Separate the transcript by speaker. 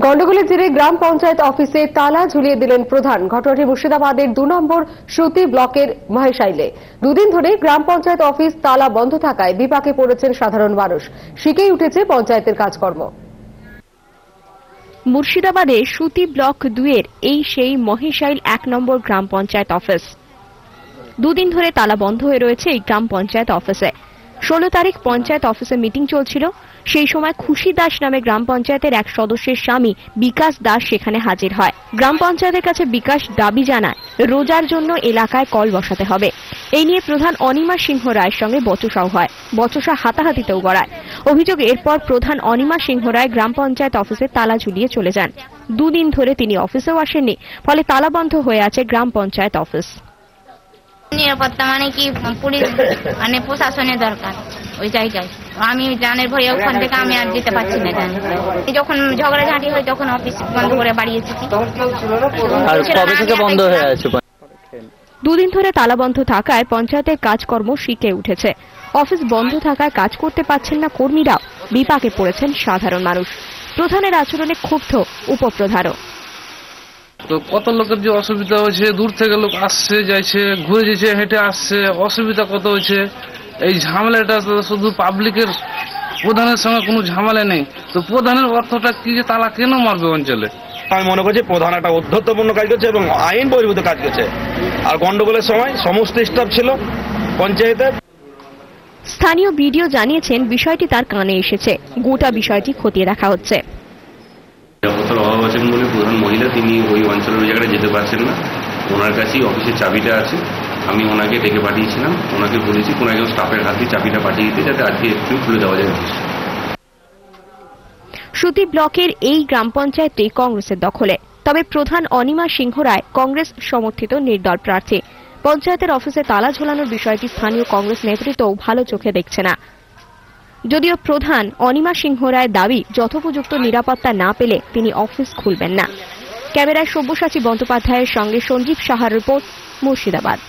Speaker 1: গন্ডগোলের জেরে গ্রাম পঞ্চায়েত অফিসে তালা ঝুলিয়ে দিলেন প্রধান। ঘটনাটি মুর্শিদাবাদের 2 নম্বর সুতি ব্লকের মহেশাইলে। দুদিন ধরে গ্রাম পঞ্চায়েত অফিস তালা বন্ধ থাকায় বিপাকে পড়েছেন সাধারণ মানুষ। শিখেই উঠেছে পঞ্চায়েতের কাজকর্ম।
Speaker 2: মুর্শিদাবাদের সুতি ব্লক 2-এর এই সেই মহেশাইল 1 নম্বর গ্রাম পঞ্চায়েত অফিস। দুদিন ধরে তালা বন্ধ হয়ে রয়েছে এই গ্রাম পঞ্চায়েত অফিসে। 16 তারিখ পঞ্চায়েত অফিসে মিটিং চলছিল। সেই সময় খুশি দাস নামে গ্রাম পঞ্চায়েতের এক সদস্যের স্বামী বিকাশ দাস সেখানে হাজির হয়। গ্রাম পঞ্চায়েতের কাছে বিকাশ দাবি জানায় রোজার জন্য এলাকায় কল বসাতে হবে। এই নিয়ে প্রধান অনিমা সিংহ রায়ের সঙ্গে বচসাও হয়। বচসা হাতাহাতিতেও গড়ায়। অভিযোগ, এরপর প্রধান অনিমা সিংহ রায় গ্রাম পঞ্চায়েত অফিসে তালা ঝুলিয়ে চলে যান। দুদিন ধরে তিনি অফিসেও আসেননি, ফলে তালাবন্ধ হয়ে আছে গ্রাম পঞ্চায়েত অফিস।
Speaker 3: নিরাপত্তা মানে কি পুলিশ মানে প্রশাসনের দরকার ওই জায়গায়। আমি জানের ভয়ে ওখান থেকে আমি আর যেতে পারছি না। জানি যখন ঝগড়াঝাঁটি হয় তখন অফিস বন্ধ করে বাড়ি এসেছি।
Speaker 2: দুদিন ধরে তালা বন্ধ থাকায় পঞ্চায়েতের কাজকর্ম শিখে উঠেছে। অফিস বন্ধ থাকায় কাজ করতে পারছেন না কর্মীরাও। বিপাকে পড়েছেন সাধারণ মানুষ। প্রধানের আচরণে ক্ষুব্ধ উপপ্রধানও।
Speaker 4: তো কত লোকের যে অসুবিধা হয়েছে, দূর থেকে লোক আসছে যাইছে, ঘুরে যাচ্ছে, হেঁটে আসছে, অসুবিধা কত হয়েছে। এই ঝামেলাটা শুধু পাবলিকের, প্রধানের সঙ্গে কোনো ঝামেলা নেই। তো প্রধানের অর্থটা কি যে তালা কেন মারবে অঞ্চলে?
Speaker 5: আমি মনে করছি প্রধান একটা উদ্ধত্তপূর্ণ কাজ করছে এবং আইন বহির্ভূত কাজ করছে। আর গন্ডগোলের সময় সমস্ত স্টাফ ছিল পঞ্চায়েতের।
Speaker 2: স্থানীয় বিডিও জানিয়েছেন বিষয়টি তার কানে এসেছে। গোটা বিষয়টি খতিয়ে দেখা হচ্ছে।
Speaker 6: নিরাপত্তার অভাব আছেন বলে প্রধান মহিলা তিনি ওই অঞ্চলের ওই জায়গাটা যেতে পারছেন না। ওনার কাছেই অফিসের চাবিটা আছে। আমি ওনাকে ডেকে পাঠিয়েছিলাম, ওনাকে বলেছি কোনো একজন স্টাফের হাতে চাবিটা পাঠিয়ে দিতে, যাতে আজকে একটু খুলে দেওয়া যায় অফিস।
Speaker 2: সুতি ব্লকের এই গ্রাম পঞ্চায়েতটি কংগ্রেসের দখলে। তবে প্রধান অনিমা সিংহ রায় কংগ্রেস সমর্থিত নির্দল প্রার্থী। পঞ্চায়েতের অফিসে তালা ঝোলানোর বিষয়টি স্থানীয় কংগ্রেস নেতৃত্বও ভালো চোখে দেখছে না। যদিও প্রধান অনিমা সিংহ রায়ের দাবি, যথোপযুক্ত নিরাপত্তা না পেলে তিনি অফিস খুলবেন না। ক্যামেরায় সব্যসাচী বন্দ্যোপাধ্যায়ের সঙ্গে সঞ্জীব সাহার রিপোর্ট, মুর্শিদাবাদ।